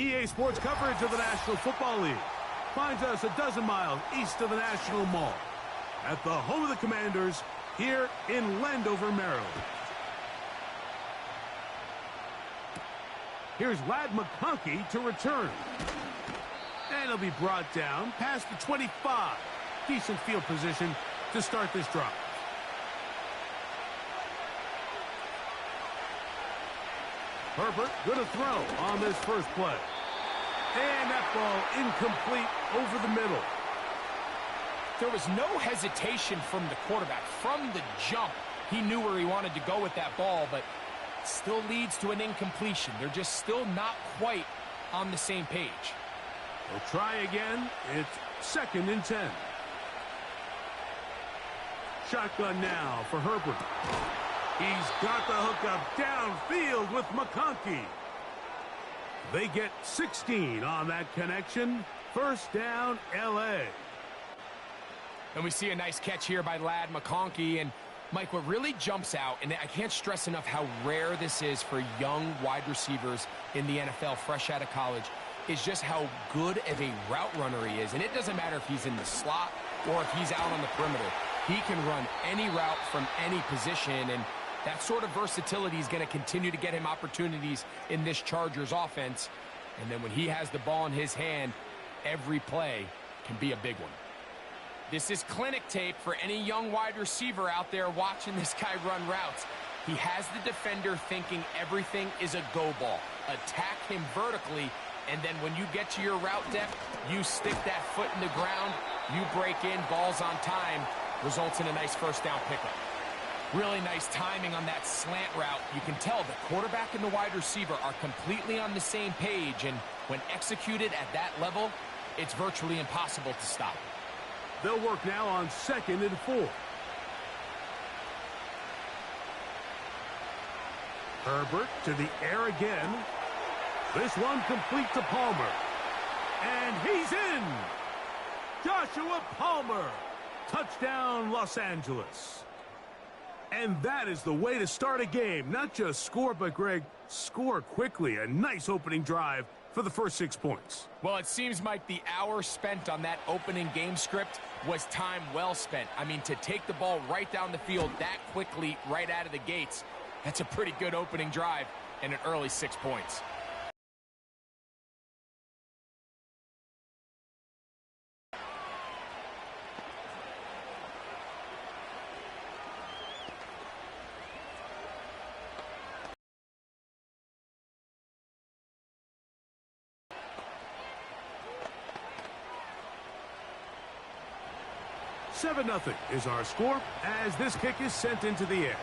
EA Sports coverage of the National Football League finds us a dozen miles east of the National Mall at the home of the Commanders here in Landover, Maryland. Here's Ladd McConkey to return. And he'll be brought down past the 25. Decent field position to start this drive. Herbert going to throw on this first play. And that ball incomplete over the middle. There was no hesitation from the quarterback. From the jump, he knew where he wanted to go with that ball, but it still leads to an incompletion. They're just still not quite on the same page. We'll try again. It's 2nd and 10. Shotgun now for Herbert. He's got the hookup downfield with McConkey. They get 16 on that connection. First down, L.A. And we see a nice catch here by Ladd McConkey. And, Mike, what really jumps out, and I can't stress enough how rare this is for young wide receivers in the NFL fresh out of college, is just how good of a route runner he is. And it doesn't matter if he's in the slot or if he's out on the perimeter. He can run any route from any position, and that sort of versatility is going to continue to get him opportunities in this Chargers offense. And then when he has the ball in his hand, every play can be a big one. This is clinic tape for any young wide receiver out there watching this guy run routes. He has the defender thinking everything is a go ball. Attack him vertically, and then when you get to your route depth, you stick that foot in the ground, you break in, balls on time, results in a nice first down pickup. Really nice timing on that slant route. You can tell the quarterback and the wide receiver are completely on the same page, and when executed at that level, it's virtually impossible to stop. They'll work now on 2nd and 4. Herbert to the air again. This one complete to Palmer. And he's in! Joshua Palmer. Touchdown, Los Angeles. And that is the way to start a game. Not just score, but, Greg, score quickly. A nice opening drive for the first 6 points. Well, it seems, Mike, the hour spent on that opening game script was time well spent. I mean, to take the ball right down the field that quickly right out of the gates, that's a pretty good opening drive and an early 6 points. Seven 0 is our score as this kick is sent into the air.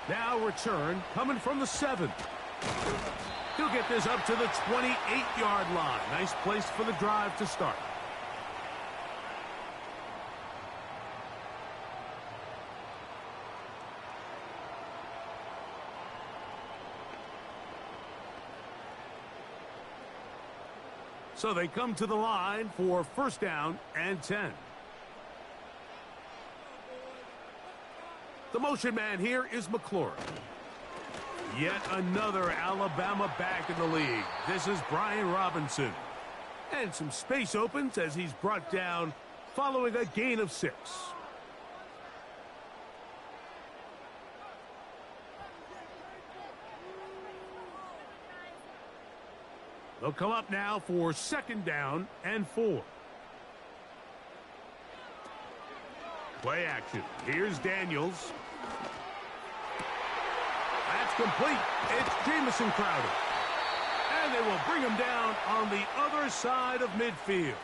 Now return coming from the 7. He'll get this up to the 28-yard line. Nice place for the drive to start. So they come to the line for first down and 10. The motion man here is McLaurin. Yet another Alabama back in the league. This is Brian Robinson. And some space opens as he's brought down following a gain of 6. They'll come up now for 2nd down and 4. Play action. Here's Daniels. That's complete. It's Jamison Crowder. And they will bring him down on the other side of midfield.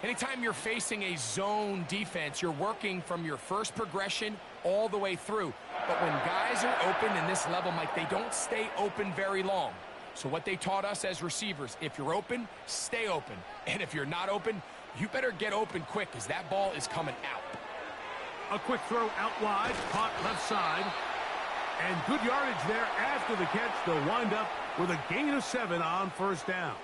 Anytime you're facing a zone defense, you're working from your first progression all the way through. But when guys are open in this level, Mike, they don't stay open very long. So what they taught us as receivers, if you're open, stay open. And if you're not open, you better get open quick because that ball is coming out. A quick throw out wide, caught left side. And good yardage there after the catch. They'll wind up with a gain of 7 on first down.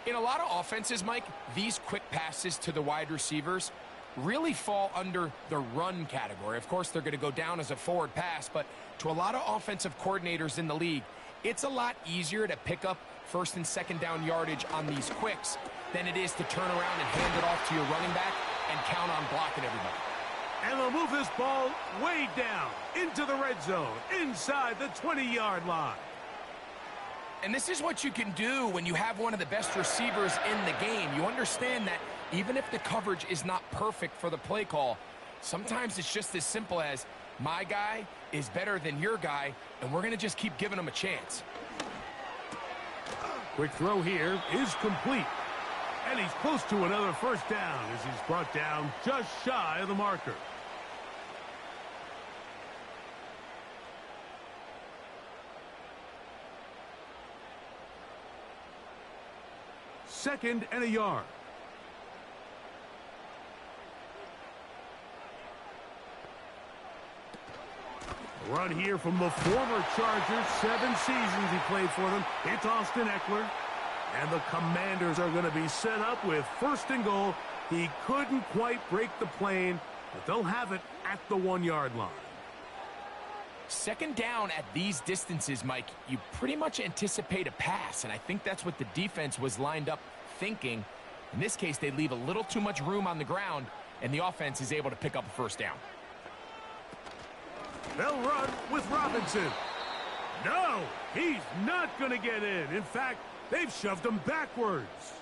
In a lot of offenses, Mike, these quick passes to the wide receivers, really fall under the run category. Of course, they're going to go down as a forward pass, but to a lot of offensive coordinators in the league, it's a lot easier to pick up first and second down yardage on these quicks than it is to turn around and hand it off to your running back and count on blocking everybody. And they'll move this ball way down into the red zone, inside the 20-yard line. And this is what you can do when you have one of the best receivers in the game. You understand that even if the coverage is not perfect for the play call, sometimes it's just as simple as, my guy is better than your guy, and we're going to just keep giving him a chance. Quick throw here is complete. And he's close to another first down as he's brought down just shy of the marker. Second and a yard. Run here from the former Chargers. 7 seasons he played for them. It's Austin Ekeler. And the Commanders are going to be set up with first and goal. He couldn't quite break the plane, but they'll have it at the 1-yard line. Second down at these distances, Mike, you pretty much anticipate a pass, and I think that's what the defense was lined up thinking. In this case, they leave a little too much room on the ground, and the offense is able to pick up a first down. They'll run with Robinson. No, he's not going to get in. In fact, they've shoved him backwards.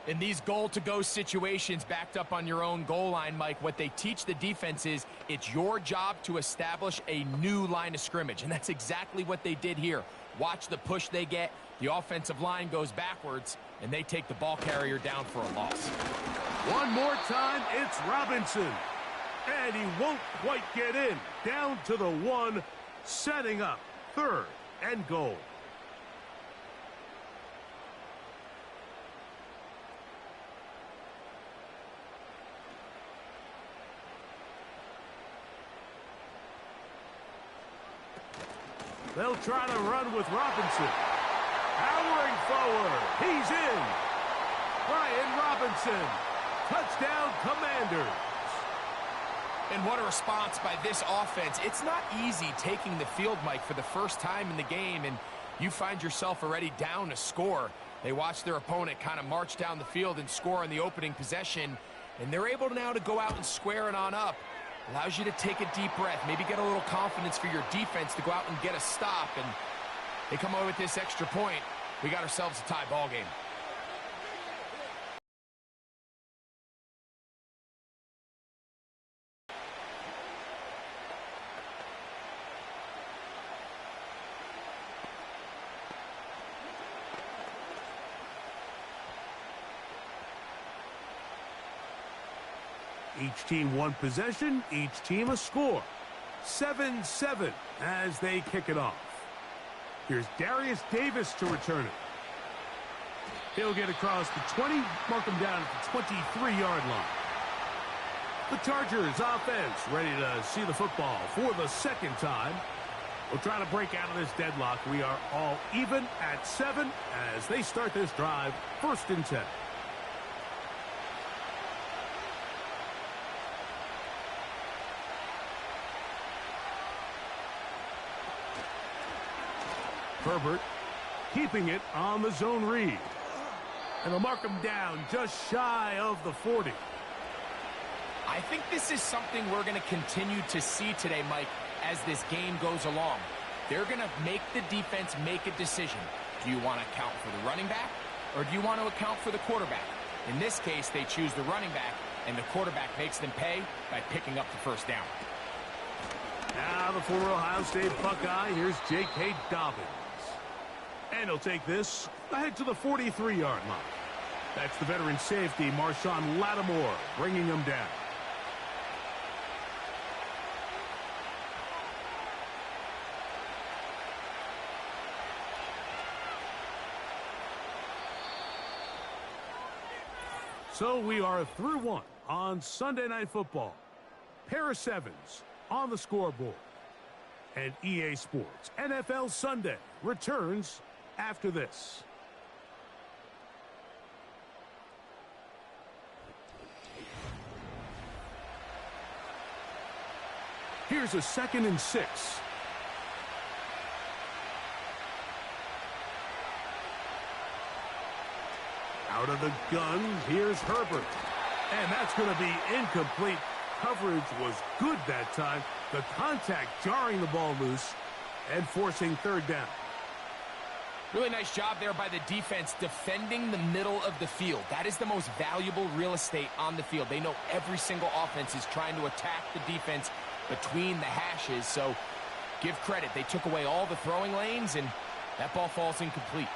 In these goal-to-go situations backed up on your own goal line, Mike, what they teach the defense is it's your job to establish a new line of scrimmage, and that's exactly what they did here. Watch the push they get. The offensive line goes backwards, and they take the ball carrier down for a loss. One more time, it's Robinson. And he won't quite get in. Down to the 1, setting up third and goal. They'll try to run with Robinson. Powering forward. He's in. Brian Robinson. Touchdown, Commanders. And what a response by this offense. It's not easy taking the field, Mike, for the first time in the game, and you find yourself already down a score. They watch their opponent kind of march down the field and score on the opening possession, and they're able now to go out and square it on up. Allows you to take a deep breath, maybe get a little confidence for your defense to go out and get a stop, and they come away with this extra point. We got ourselves a tie ball game. Each team one possession, each team a score. 7-7 as they kick it off. Here's Darius Davis to return it. He'll get across the 20, mark him down at the 23-yard line. The Chargers offense ready to see the football for the second time. We'll try to break out of this deadlock. We are all even at 7 as they start this drive, 1st and 10. Herbert keeping it on the zone read. And they'll mark him down just shy of the 40. I think this is something we're going to continue to see today, Mike, as this game goes along. They're going to make the defense make a decision. Do you want to account for the running back, or do you want to account for the quarterback? In this case, they choose the running back, and the quarterback makes them pay by picking up the first down. Now the former Ohio State Buckeye, here's J.K. Dobbins. And he'll take this ahead to the 43-yard line. That's the veteran safety, Marshawn Lattimore, bringing him down. So we are through one on Sunday Night Football. Pair of sevens on the scoreboard. And EA Sports NFL Sunday returns after this. Here's a 2nd and 6. Out of the gun, here's Herbert. And that's going to be incomplete. Coverage was good that time. The contact jarring the ball loose and forcing 3rd down. Really nice job there by the defense defending the middle of the field. That is the most valuable real estate on the field. They know every single offense is trying to attack the defense between the hashes, so give credit. They took away all the throwing lanes, and that ball falls incomplete.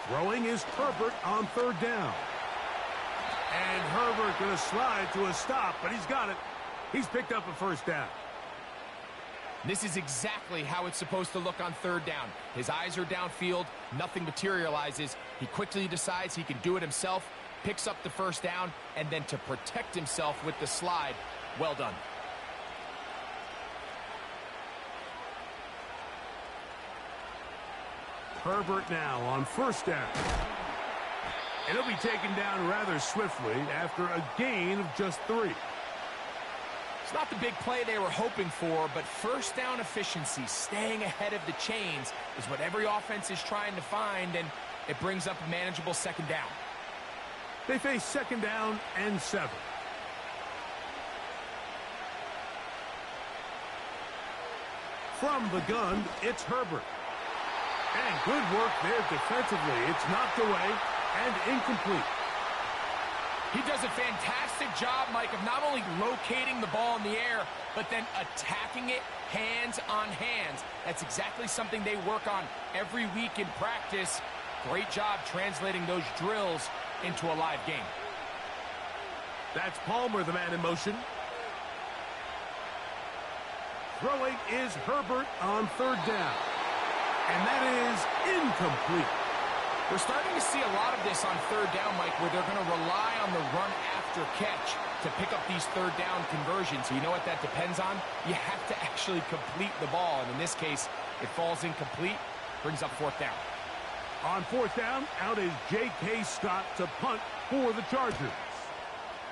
Throwing is Herbert on 3rd down. And Herbert going to slide to a stop, but he's got it. He's picked up a 1st down. This is exactly how it's supposed to look on 3rd down. His eyes are downfield, nothing materializes. He quickly decides he can do it himself, picks up the 1st down, and then to protect himself with the slide, well done. Herbert now on 1st down. And he'll be taken down rather swiftly after a gain of just 3. It's not the big play they were hoping for, but 1st down efficiency, staying ahead of the chains, is what every offense is trying to find, and it brings up a manageable 2nd down. They face 2nd down and 7. From the gun, it's Herbert. And good work there defensively. It's knocked away and incomplete. He does a fantastic job, Mike, of not only locating the ball in the air, but then attacking it hands on hands. That's exactly something they work on every week in practice. Great job translating those drills into a live game. That's Palmer, the man in motion. Throwing is Herbert on 3rd down. And that is incomplete. We're starting to see a lot of this on 3rd down, Mike, where they're going to rely on the run after catch to pick up these 3rd down conversions. You know what that depends on? You have to actually complete the ball. And in this case, it falls incomplete, brings up 4th down. On 4th down, out is J.K. Scott to punt for the Chargers.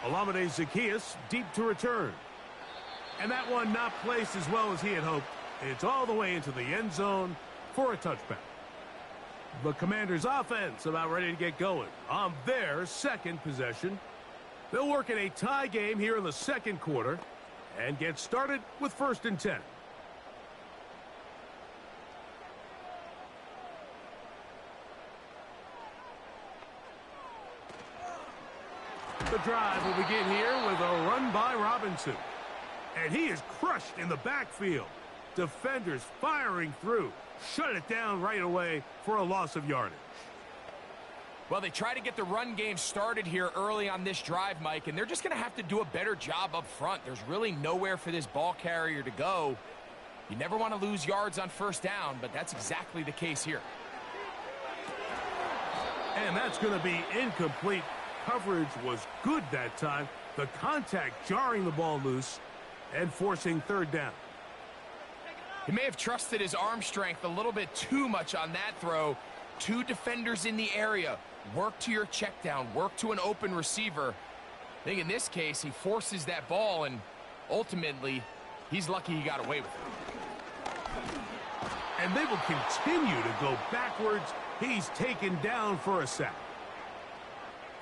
Olamide Zaccheaus deep to return. And that one not placed as well as he had hoped. It's all the way into the end zone for a touchback. The Commanders' offense about ready to get going on their 2nd possession. They'll work in a tie game here in the 2nd quarter and get started with 1st and 10. The drive will begin here with a run by Robinson. And he is crushed in the backfield. Defenders firing through. Shut it down right away for a loss of yardage. Well, they try to get the run game started here early on this drive, Mike, and they're just going to have to do a better job up front. There's really nowhere for this ball carrier to go. You never want to lose yards on 1st down, but that's exactly the case here. And that's going to be incomplete. Coverage was good that time. The contact jarring the ball loose and forcing 3rd down. He may have trusted his arm strength a little bit too much on that throw. 2 defenders in the area. Work to your check down. Work to an open receiver. I think in this case, he forces that ball, and ultimately, he's lucky he got away with it. And they will continue to go backwards. He's taken down for a sack.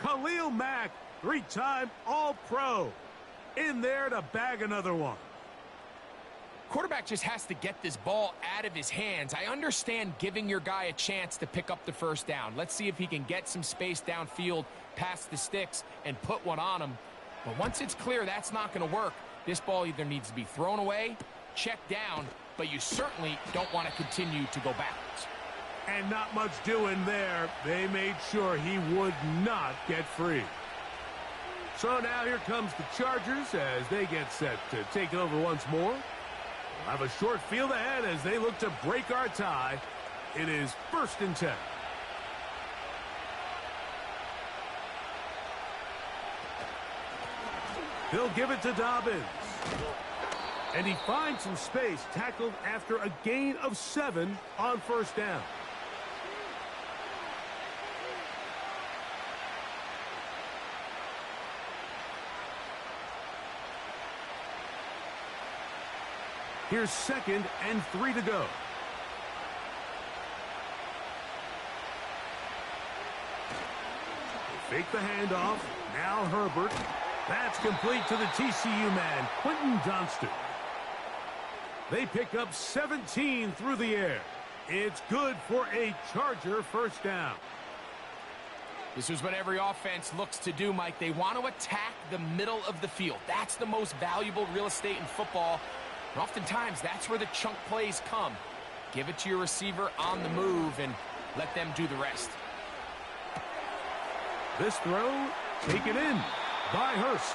Khalil Mack, 3-time All-Pro, in there to bag another one. Quarterback just has to get this ball out of his hands. I understand giving your guy a chance to pick up the 1st down. Let's see if he can get some space downfield past the sticks and put one on him. But once it's clear that's not going to work, this ball either needs to be thrown away, checked down, but you certainly don't want to continue to go backwards. And not much doing there. They made sure he would not get free. So now here comes the Chargers as they get set to take it over once more. We'll have a short field ahead as they look to break our tie. It is 1st and 10. He'll give it to Dobbins. And he finds some space, tackled after a gain of 7 on 1st down. Here's 2nd and 3 to go. They fake the handoff. Now Herbert. That's complete to the TCU man, Quentin Johnston. They pick up 17 through the air. It's good for a Charger first down. This is what every offense looks to do, Mike. They want to attack the middle of the field. That's the most valuable real estate in football. And oftentimes, that's where the chunk plays come. Give it to your receiver on the move and let them do the rest. This throw taken in by Hurst.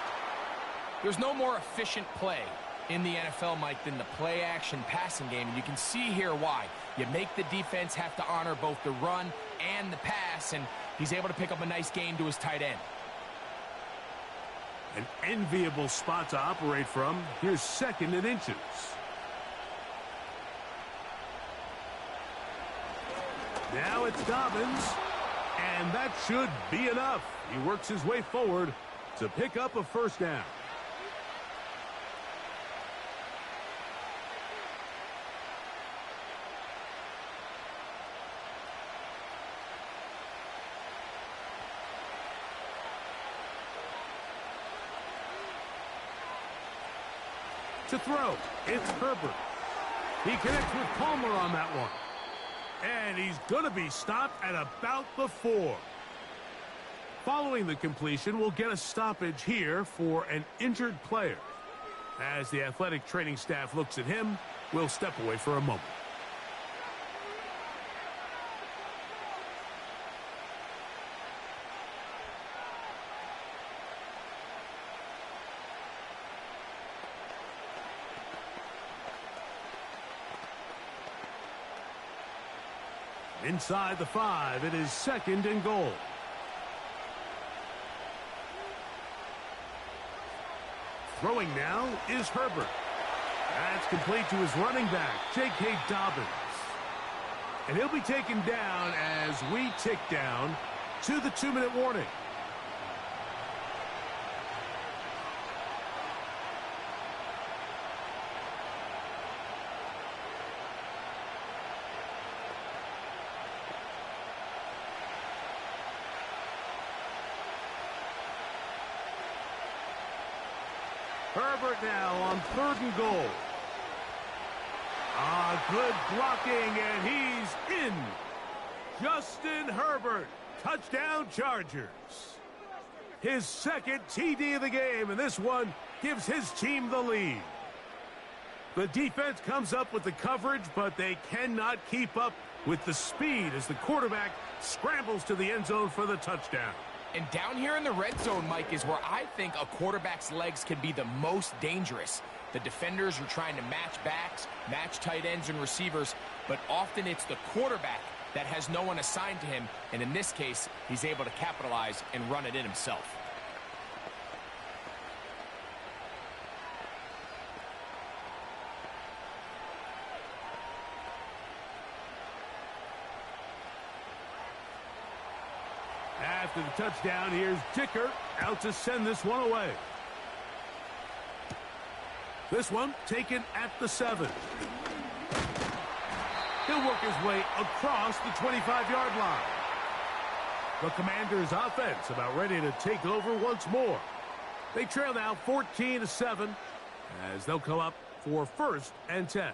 There's no more efficient play in the NFL, Mike, than the play-action passing game. And you can see here why. You make the defense have to honor both the run and the pass, and he's able to pick up a nice gain to his tight end. An enviable spot to operate from. Here's 2nd and inches. Now it's Dobbins, and that should be enough. He works his way forward to pick up a first down. To throw, it's Herbert. He connects with Palmer on that one. And he's going to be stopped at about the 4. Following the completion, we'll get a stoppage here for an injured player. As the athletic training staff looks at him, we'll step away for a moment. Inside the 5, it is 2nd and goal. Throwing now is Herbert. That's complete to his running back, J.K. Dobbins. And he'll be taken down as we tick down to the 2-minute warning. Herbert now on 3rd and goal. Good blocking, and he's in. Justin Herbert, touchdown Chargers. His 2nd TD of the game, and this one gives his team the lead. The defense comes up with the coverage, but they cannot keep up with the speed as the quarterback scrambles to the end zone for the touchdown. And down here in the red zone, Mike, is where I think a quarterback's legs can be the most dangerous. The defenders are trying to match backs, match tight ends and receivers, but often it's the quarterback that has no one assigned to him, and in this case, he's able to capitalize and run it in himself. After the touchdown, here's Dicker out to send this one away. This one taken at the 7. He'll work his way across the 25-yard line. The Commanders' offense about ready to take over once more. They trail now 14-7 as they'll come up for 1st and 10.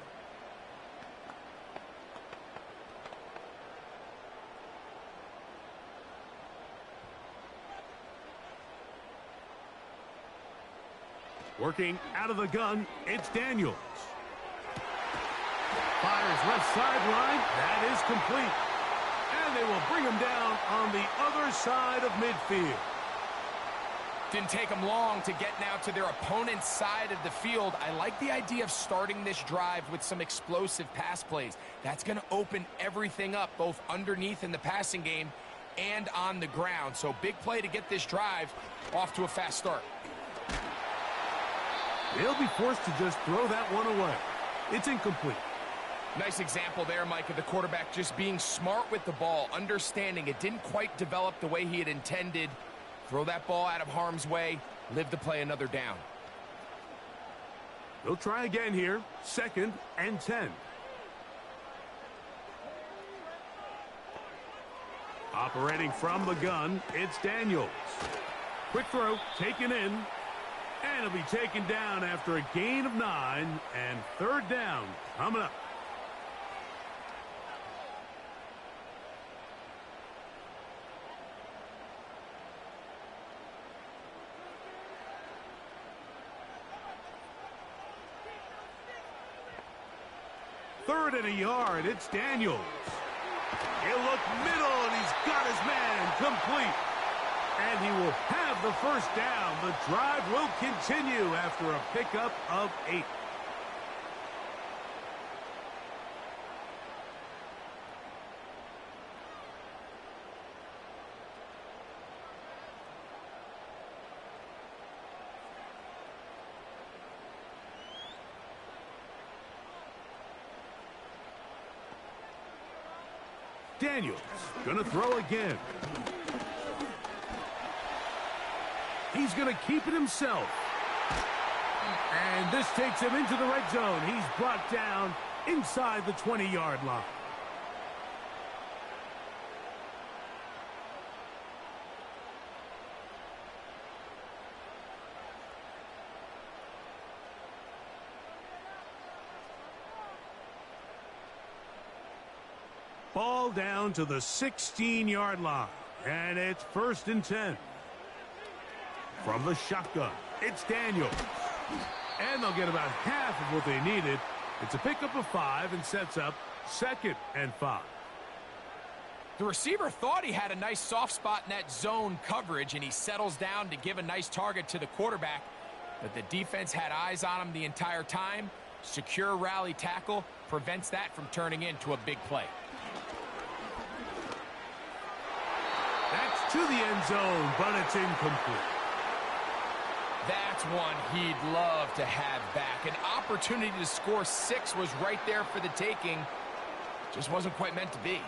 Working out of the gun, it's Daniels. Fires left sideline. That is complete. And they will bring him down on the other side of midfield. Didn't take them long to get now to their opponent's side of the field. I like the idea of starting this drive with some explosive pass plays. That's going to open everything up, both underneath in the passing game and on the ground. So big play to get this drive off to a fast start. They'll be forced to just throw that one away. It's incomplete. Nice example there, Mike, of the quarterback just being smart with the ball, understanding it didn't quite develop the way he had intended. Throw that ball out of harm's way, live to play another down. He'll try again here. 2nd and 10. Operating from the gun, it's Daniels. Quick throw, taken in. And he'll be taken down after a gain of 9. And 3rd down coming up. Third and a yard, it's Daniels. He'll look middle, and he's got his man complete. And he will have the 1st down. The drive will continue after a pickup of 8. Daniels going to throw again. He's going to keep it himself. And this takes him into the red zone. He's brought down inside the 20-yard line. Ball down to the 16-yard line. And it's 1st and 10. From the shotgun, it's Daniels. And they'll get about half of what they needed. It's a pickup of 5 and sets up 2nd and 5. The receiver thought he had a nice soft spot in that zone coverage, and he settles down to give a nice target to the quarterback. But the defense had eyes on him the entire time. Secure rally tackle prevents that from turning into a big play. That's to the end zone, but it's incomplete. That's one he'd love to have back. An opportunity to score 6 was right there for the taking. Just wasn't quite meant to be.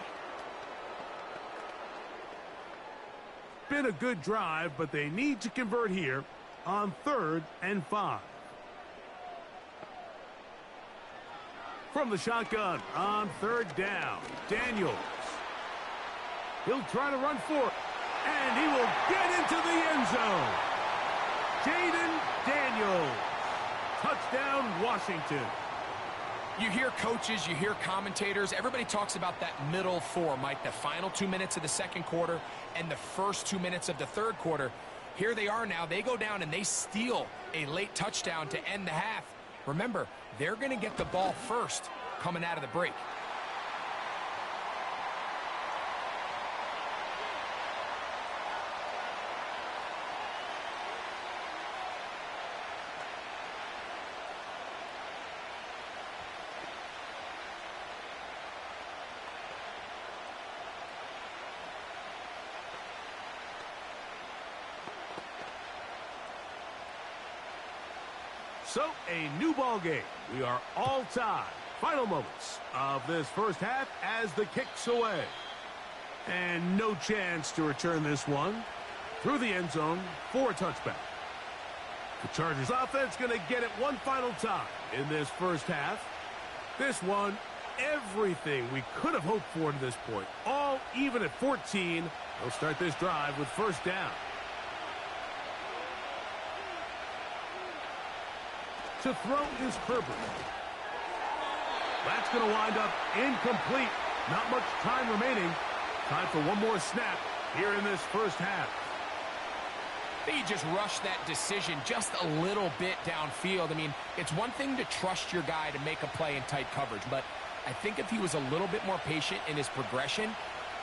Been a good drive, but they need to convert here on 3rd and 5. From the shotgun on 3rd down, Daniels. He'll try to run for it, and he will get into the end zone. Jayden Daniels. Touchdown, Washington. You hear coaches, you hear commentators, everybody talks about that middle 4, Mike, the final 2 minutes of the 2nd quarter and the first 2 minutes of the 3rd quarter. Here they are now. They go down and they steal a late touchdown to end the half. Remember, they're going to get the ball first coming out of the break. So, a new ball game. We are all tied. Final moments of this first half as the kick's away. And no chance to return this one through the end zone for a touchback. The Chargers offense going to get it one final time in this first half. This one, everything we could have hoped for to this point. All even at 14. They'll start this drive with 1st down. To throw is Herbert. That's going to wind up incomplete. Not much time remaining. Time for one more snap here in this first half. They just rushed that decision just a little bit downfield. I mean, it's one thing to trust your guy to make a play in tight coverage, but I think if he was a little bit more patient in his progression,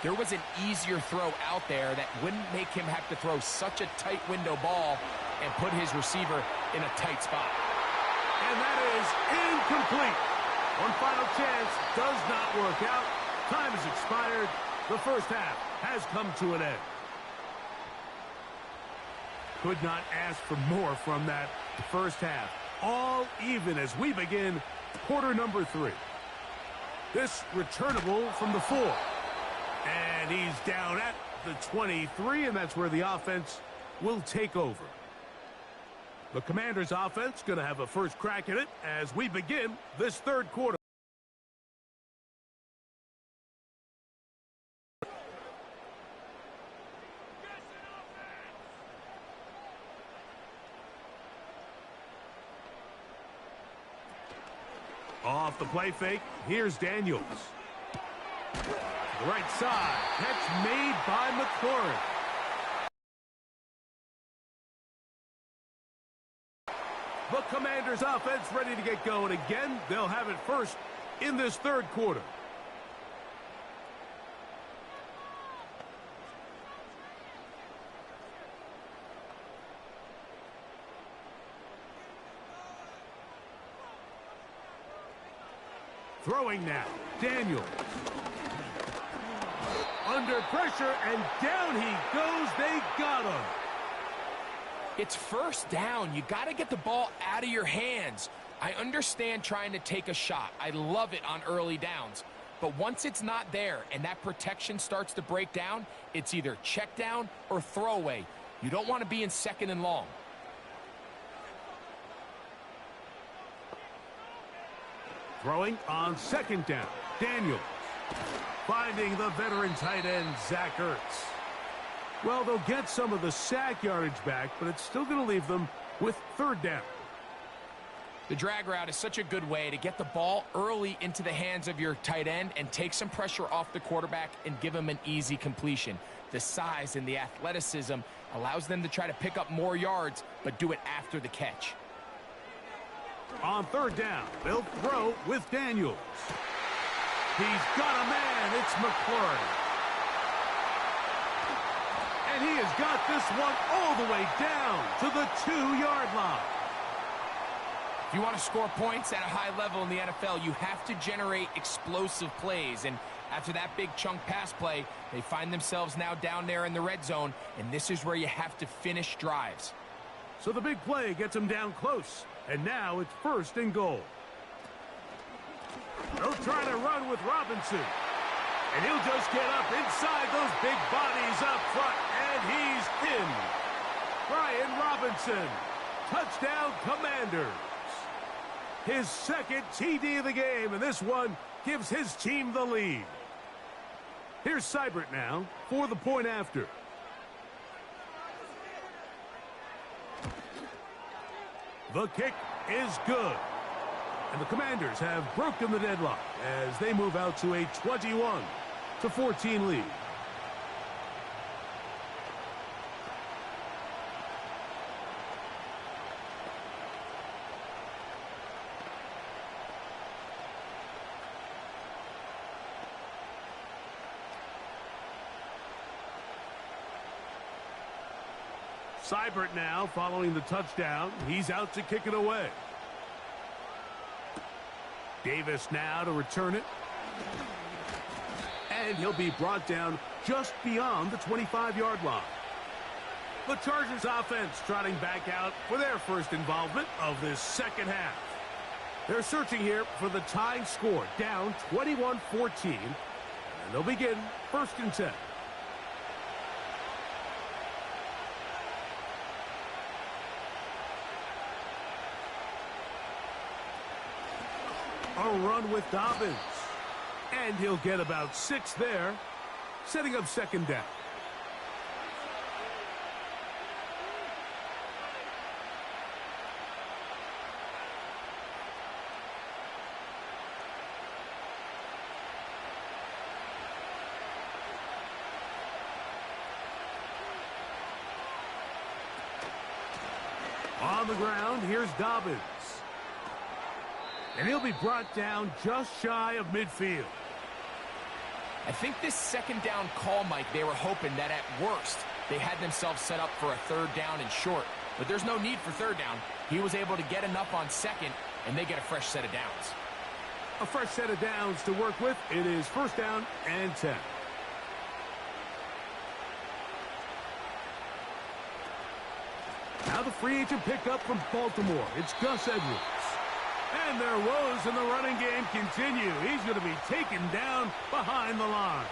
there was an easier throw out there that wouldn't make him have to throw such a tight window ball and put his receiver in a tight spot. And that is incomplete. One final chance does not work out. Time has expired. The first half has come to an end. Could not ask for more from that first half. All even as we begin quarter number 3. This returnable from the 4. And he's down at the 23, and that's where the offense will take over. The Commanders' offense going to have a first crack at it as we begin this third quarter. Off the play fake, here's Daniels. To the right side, catch made by McLaurin. The Commanders' offense ready to get going again. They'll have it first in this third quarter. Throwing now, Daniels. Under pressure, and down he goes. They got him. It's first down. You got to get the ball out of your hands. I understand trying to take a shot. I love it on early downs. But once it's not there and that protection starts to break down, it's either check down or throwaway. You don't want to be in second and long. Throwing on second down, Daniels. Finding the veteran tight end, Zach Ertz. Well, they'll get some of the sack yardage back, but it's still going to leave them with third down. The drag route is such a good way to get the ball early into the hands of your tight end and take some pressure off the quarterback and give him an easy completion. The size and the athleticism allows them to try to pick up more yards, but do it after the catch. On third down, they'll throw with Daniels. He's got a man. It's McLaurin. And he has got this one all the way down to the 2-yard line. If you want to score points at a high level in the NFL, you have to generate explosive plays. And after that big chunk pass play, they find themselves now down there in the red zone, and this is where you have to finish drives. So the big play gets him down close, and now it's first and goal. They'll try to run with Robinson, and he'll just get up inside those big bodies up front, and he's in. Brian Robinson, touchdown Commanders. His second TD of the game, and this one gives his team the lead. Here's Seibert now for the point after. The kick is good. And the Commanders have broken the deadlock as they move out to a 21-14 lead. Seibert now following the touchdown. He's out to kick it away. Davis now to return it. And he'll be brought down just beyond the 25-yard line. The Chargers offense trotting back out for their first involvement of this second half. They're searching here for the tying score, down 21-14. And they'll begin first and 10. A run with Dobbins. And he'll get about 6 there, setting up second down. On the ground, here's Dobbins. And he'll be brought down just shy of midfield. I think this second down call, Mike, they were hoping that at worst they had themselves set up for a third down and short. But there's no need for third down. He was able to get enough on second, and they get a fresh set of downs. A fresh set of downs to work with. It is first down and 10. Now the free agent pickup from Baltimore. It's Gus Edwards. And their woes in the running game continue. He's going to be taken down behind the line.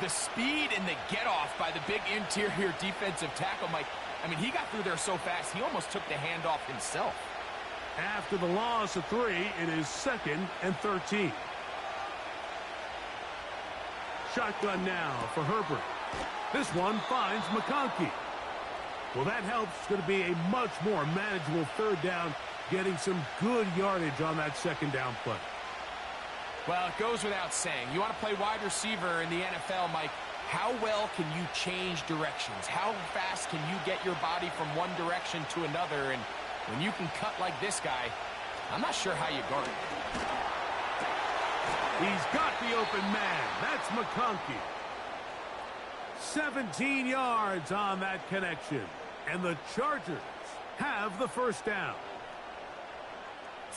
The speed and the get-off by the big interior defensive tackle, Mike, I mean, he got through there so fast, he almost took the handoff himself. After the loss of 3, it is 2nd and 13. Shotgun now for Herbert. This one finds McConkey. Well, that helps. It's going to be a much more manageable 3rd down, getting some good yardage on that 2nd down play. Well, it goes without saying. You want to play wide receiver in the NFL, Mike. How well can you change directions? How fast can you get your body from one direction to another? And when you can cut like this guy, I'm not sure how you guard it. He's got the open man. That's McConkey. 17 yards on that connection. And the Chargers have the 1st down.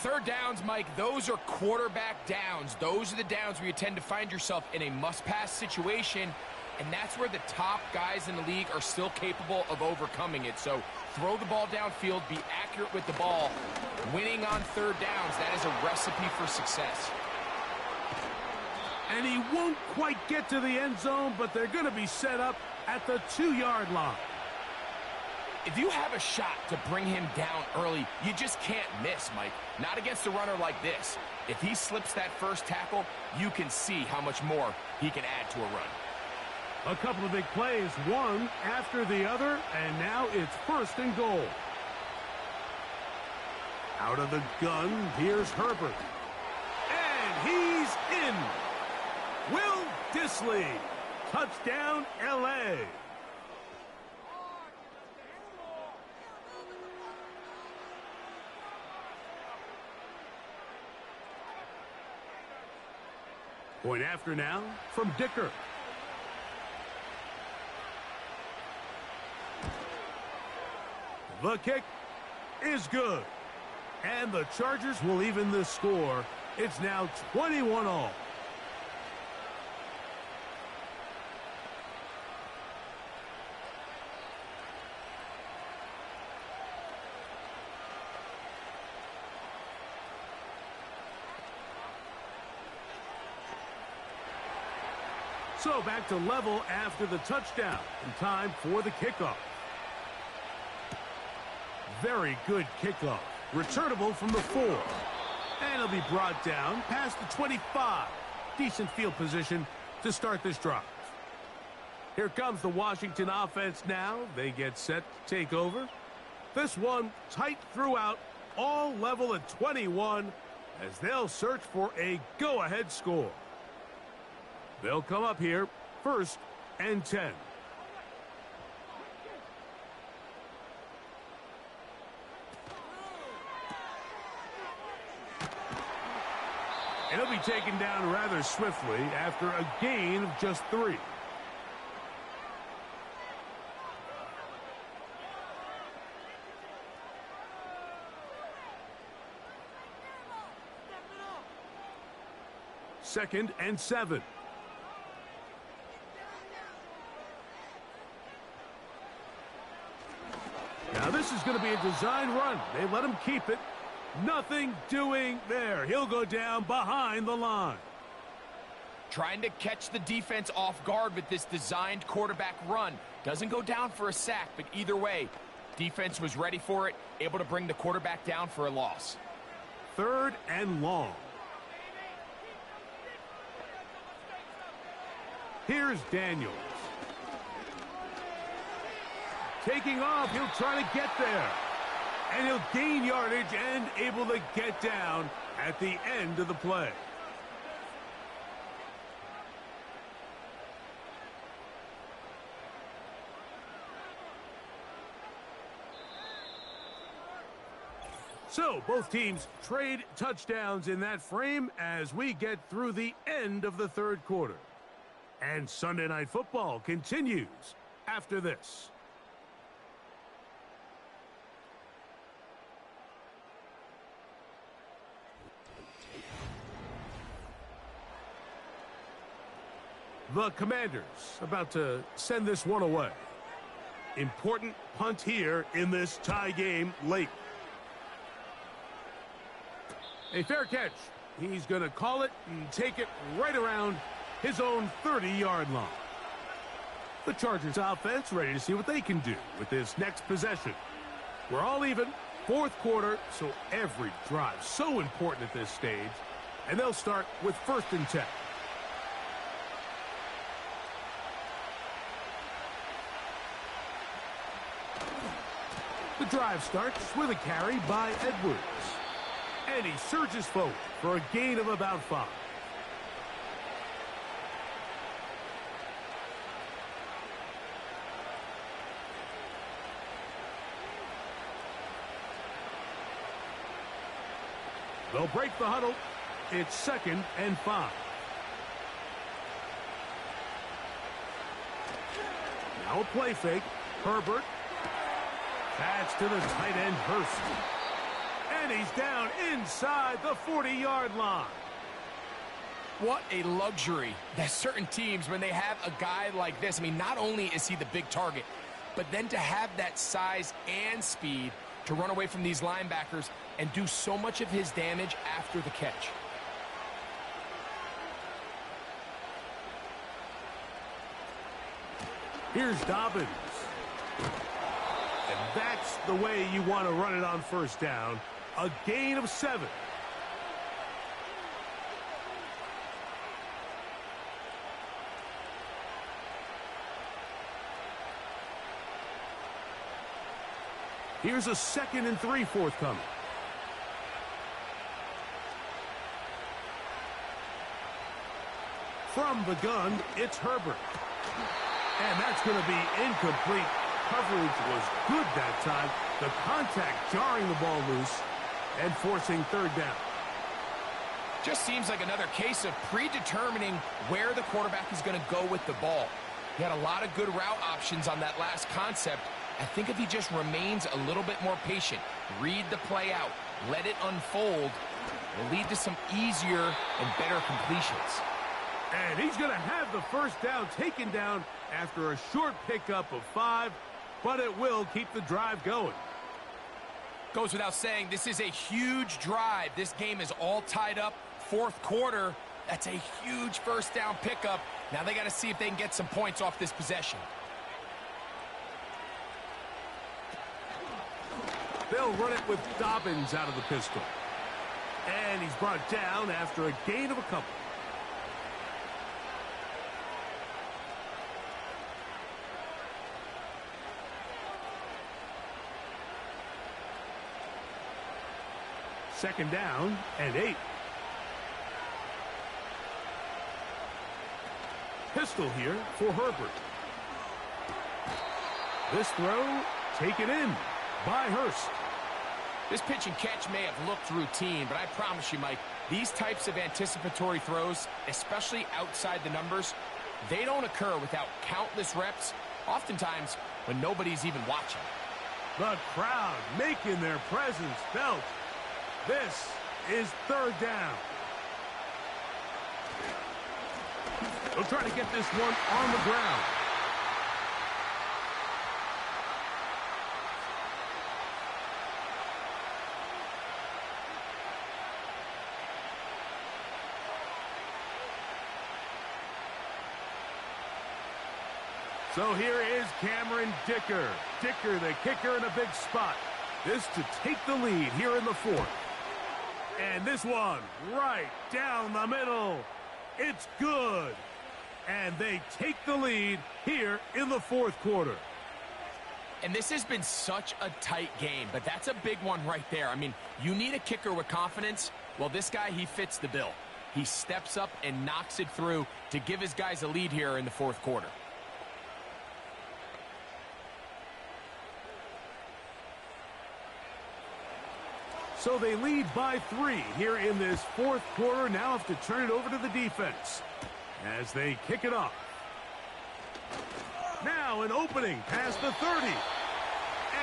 3rd downs, Mike, those are quarterback downs. Those are the downs where you tend to find yourself in a must-pass situation, and that's where the top guys in the league are still capable of overcoming it. So throw the ball downfield, be accurate with the ball. Winning on 3rd downs, that is a recipe for success. And he won't quite get to the end zone, but they're going to be set up at the 2-yard line. If you have a shot to bring him down early, you just can't miss, Mike. Not against a runner like this. If he slips that first tackle, you can see how much more he can add to a run. A couple of big plays, one after the other, and now it's 1st and goal. Out of the gun, here's Herbert. And he's in. Will Dissly. Touchdown, L.A. Point after now from Dicker. The kick is good. And the Chargers will even the score. It's now 21-all. So back to level after the touchdown. And time for the kickoff. Very good kickoff. Returnable from the 4. And it'll be brought down past the 25. Decent field position to start this drive. Here comes the Washington offense now. They get set to take over. This one tight throughout, all level at 21 as they'll search for a go-ahead score. They'll come up here, 1st and 10. And he'll be taken down rather swiftly after a gain of just 3. Second and 7. Now this is going to be a design run. They let him keep it. Nothing doing there. He'll go down behind the line. Trying to catch the defense off guard with this designed quarterback run. Doesn't go down for a sack, but either way, defense was ready for it, able to bring the quarterback down for a loss. 3rd and long. Here's Daniels. Taking off, he'll try to get there. And he'll gain yardage and able to get down at the end of the play. So both teams trade touchdowns in that frame as we get through the end of the 3rd quarter. And Sunday Night Football continues after this. The Commanders about to send this one away. Important punt here in this tie game late. A fair catch. He's going to call it and take it right around his own 30-yard line. The Chargers offense ready to see what they can do with this next possession. We're all even, fourth quarter, so every drive so important at this stage. And they'll start with 1st and 10. The drive starts with a carry by Edwards. And he surges forward for a gain of about 5. They'll break the huddle. It's 2nd and 5. Now a play fake. Herbert. Pass to the tight end, Hurst. And he's down inside the 40-yard line. What a luxury that certain teams, when they have a guy like this, I mean, not only is he the big target, but then to have that size and speed to run away from these linebackers and do so much of his damage after the catch. Here's Dobbins. And that's the way you want to run it on 1st down. A gain of 7. Here's a 2nd and 3 forthcoming. From the gun, it's Herbert. And that's going to be incomplete. Coverage was good that time. The contact jarring the ball loose and forcing 3rd down. Just seems like another case of predetermining where the quarterback is going to go with the ball. He had a lot of good route options on that last concept. I think if he just remains a little bit more patient, read the play out, let it unfold, will lead to some easier and better completions. And he's going to have the 1st down taken down after a short pickup of 5, but it will keep the drive going. Goes without saying, this is a huge drive. This game is all tied up. 4th quarter, that's a huge 1st down pickup. Now they got to see if they can get some points off this possession. They'll run it with Dobbins out of the pistol. And he's brought down after a gain of a couple. Second down and 8. Pistol here for Herbert. This throw taken in by Hurst. This pitch and catch may have looked routine, but I promise you, Mike, these types of anticipatory throws, especially outside the numbers, they don't occur without countless reps, oftentimes when nobody's even watching. The crowd making their presence felt. This is 3rd down. They'll try to get this one on the ground. So here is Cameron Dicker. Dicker, the kicker, in a big spot. This to take the lead here in the 4th. And this one right down the middle. It's good. And they take the lead here in the 4th quarter. And this has been such a tight game, but that's a big one right there. I mean, you need a kicker with confidence. Well, this guy, he fits the bill. He steps up and knocks it through to give his guys a lead here in the 4th quarter. So they lead by 3 here in this 4th quarter. Now have to turn it over to the defense as they kick it off. Now an opening past the 30.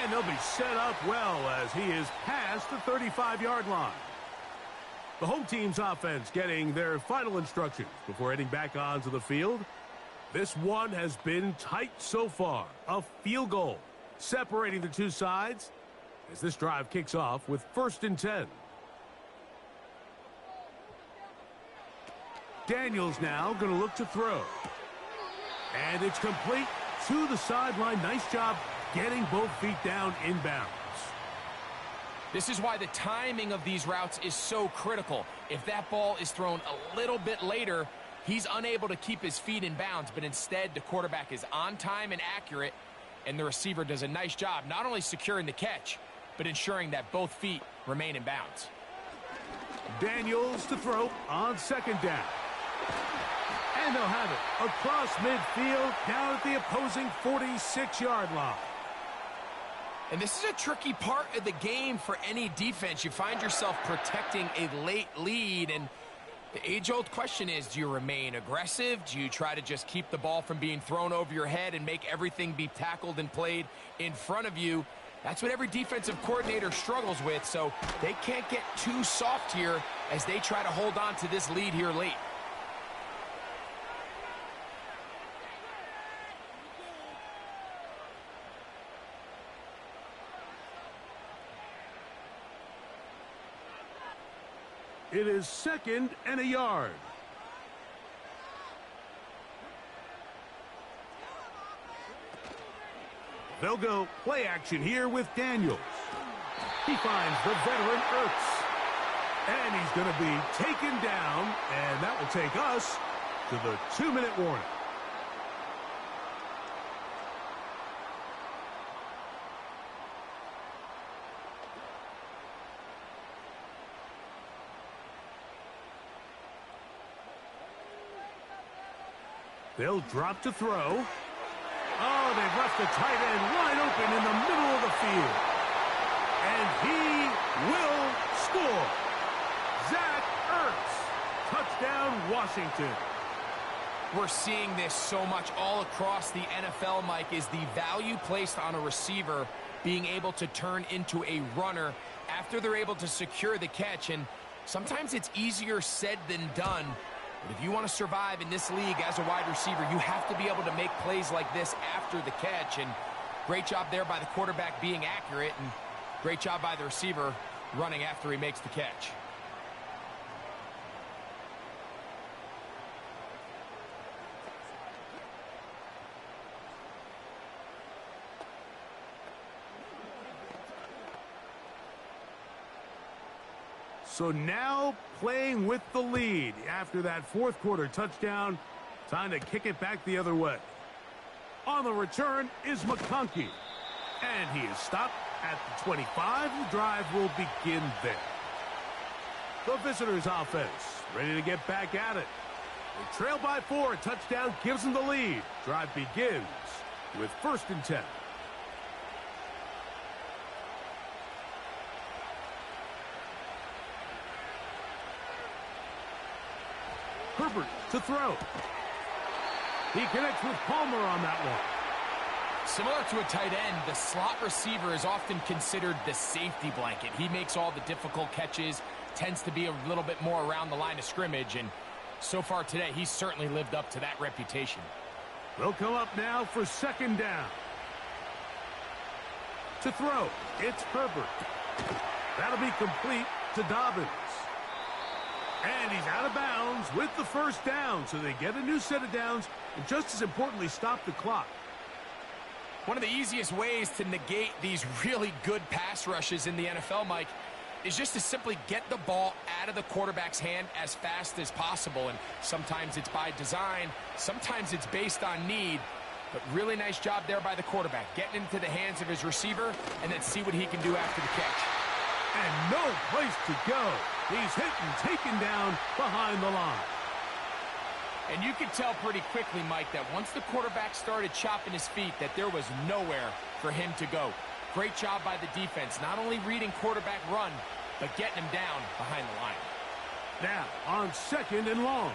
And they'll be set up well as he is past the 35-yard line. The home team's offense getting their final instructions before heading back onto the field. This one has been tight so far. A field goal separating the two sides as this drive kicks off with 1st and 10. Daniels now going to look to throw. And it's complete. to the sideline. Nice job getting both feet down inbounds. This is why the timing of these routes is so critical. If that ball is thrown a little bit later, he's unable to keep his feet in bounds, but instead the quarterback is on time and accurate, and the receiver does a nice job not only securing the catch, but ensuring that both feet remain in bounds. Daniels to throw on second down. And they'll have it across midfield down at the opposing 46-yard line. And this is a tricky part of the game for any defense. You find yourself protecting a late lead, and the age-old question is, do you remain aggressive? Do you try to just keep the ball from being thrown over your head and make everything be tackled and played in front of you? That's what every defensive coordinator struggles with, so they can't get too soft here as they try to hold on to this lead here late. It is 2nd and a yard. They'll go play action here with Daniels. He finds the veteran Ertz. And he's going to be taken down, and that will take us to the 2-minute warning. They'll drop to throw. Oh, they've left the tight end wide open in the middle of the field. And he will score. Zach Ertz. Touchdown, Washington. We're seeing this so much all across the NFL, Mike, is the value placed on a receiver being able to turn into a runner after they're able to secure the catch. And sometimes it's easier said than done. But if you want to survive in this league as a wide receiver, you have to be able to make plays like this after the catch. And great job there by the quarterback being accurate, and great job by the receiver running after he makes the catch. So now playing with the lead after that fourth quarter touchdown. Time to kick it back the other way. On the return is McConkey. And he is stopped at the 25. The drive will begin there. The visitors' offense ready to get back at it. They trail by 4. A touchdown gives them the lead. Drive begins with 1st and 10. Herbert to throw. He connects with Palmer on that one. Similar to a tight end, the slot receiver is often considered the safety blanket. He makes all the difficult catches, tends to be a little bit more around the line of scrimmage, and so far today, he's certainly lived up to that reputation. They'll come up now for 2nd down. To throw, it's Herbert. That'll be complete to Dobbins. And he's out of bounds with the 1st down, so they get a new set of downs, and just as importantly, stop the clock. One of the easiest ways to negate these really good pass rushes in the NFL, Mike, is just to simply get the ball out of the quarterback's hand as fast as possible. And sometimes it's by design, sometimes it's based on need, but really nice job there by the quarterback, getting into the hands of his receiver and then see what he can do after the catch. And no place to go. He's hit and taken down behind the line. And you could tell pretty quickly, Mike, that once the quarterback started chopping his feet, that there was nowhere for him to go. Great job by the defense, not only reading quarterback run, but getting him down behind the line. Now on 2nd and long.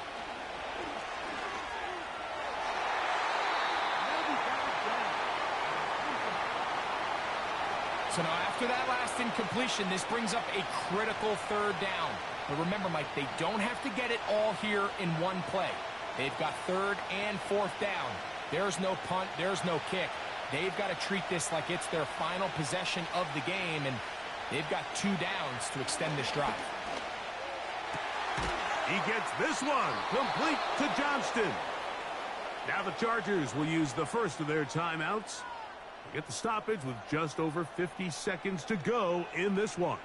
So now after that last incompletion, this brings up a critical 3rd down. But remember, Mike, they don't have to get it all here in one play. They've got 3rd and 4th down. There's no punt, there's no kick. They've got to treat this like it's their final possession of the game, and they've got 2 downs to extend this drive. He gets this one complete to Johnston. Now the Chargers will use the first of their timeouts. Get the stoppage with just over 50 seconds to go in this one.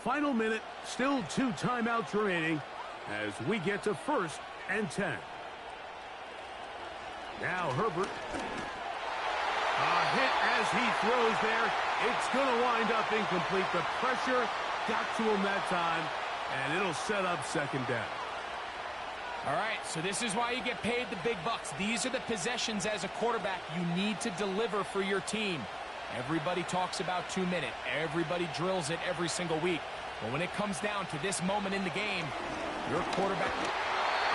Final minute, still 2 timeouts remaining as we get to 1st and 10. Now Herbert. A hit as he throws there. It's going to wind up incomplete. The pressure got to him that time, and it'll set up 2nd down. All right, so this is why you get paid the big bucks. These are the possessions as a quarterback you need to deliver for your team. Everybody talks about 2 minutes. Everybody drills it every single week. But when it comes down to this moment in the game, your quarterback...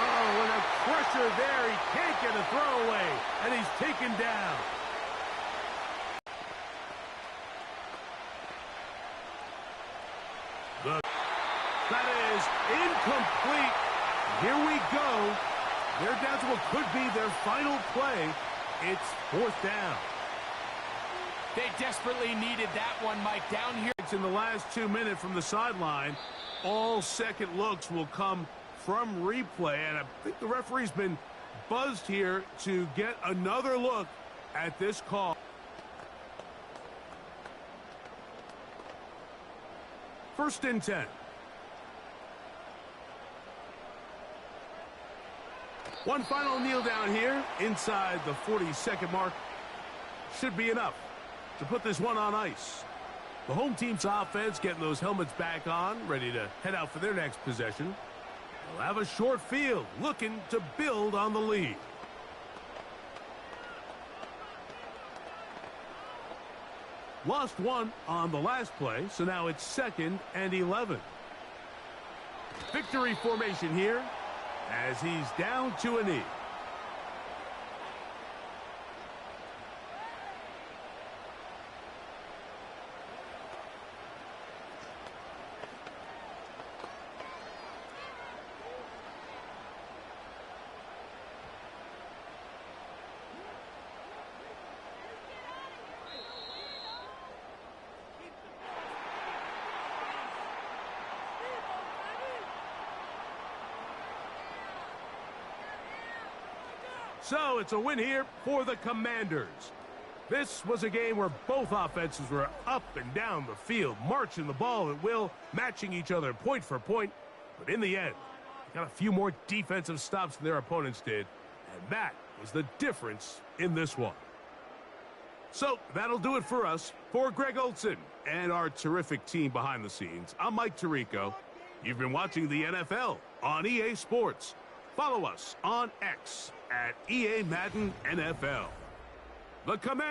Oh, and a pressure there. He can't get a throwaway, and he's taken down. That is incomplete. Here we go. They're down to what could be their final play. It's 4th down. They desperately needed that one, Mike. Down here. In the last 2 minutes from the sideline, all second looks will come from replay. And I think the referee's been buzzed here to get another look at this call. First and 10. One final kneel down here inside the 40-second mark. Should be enough to put this one on ice. The home team's offense getting those helmets back on, ready to head out for their next possession. They'll have a short field, looking to build on the lead. Lost one on the last play, so now it's 2nd and 11. Victory formation here as he's down to a knee. So it's a win here for the Commanders. This was a game where both offenses were up and down the field, marching the ball at will, matching each other point for point. But in the end, they got a few more defensive stops than their opponents did, and that was the difference in this one. So that'll do it for us. For Greg Olsen and our terrific team behind the scenes, I'm Mike Tirico. You've been watching the NFL on EA Sports. Follow us on X at EA Madden NFL. The Commanders.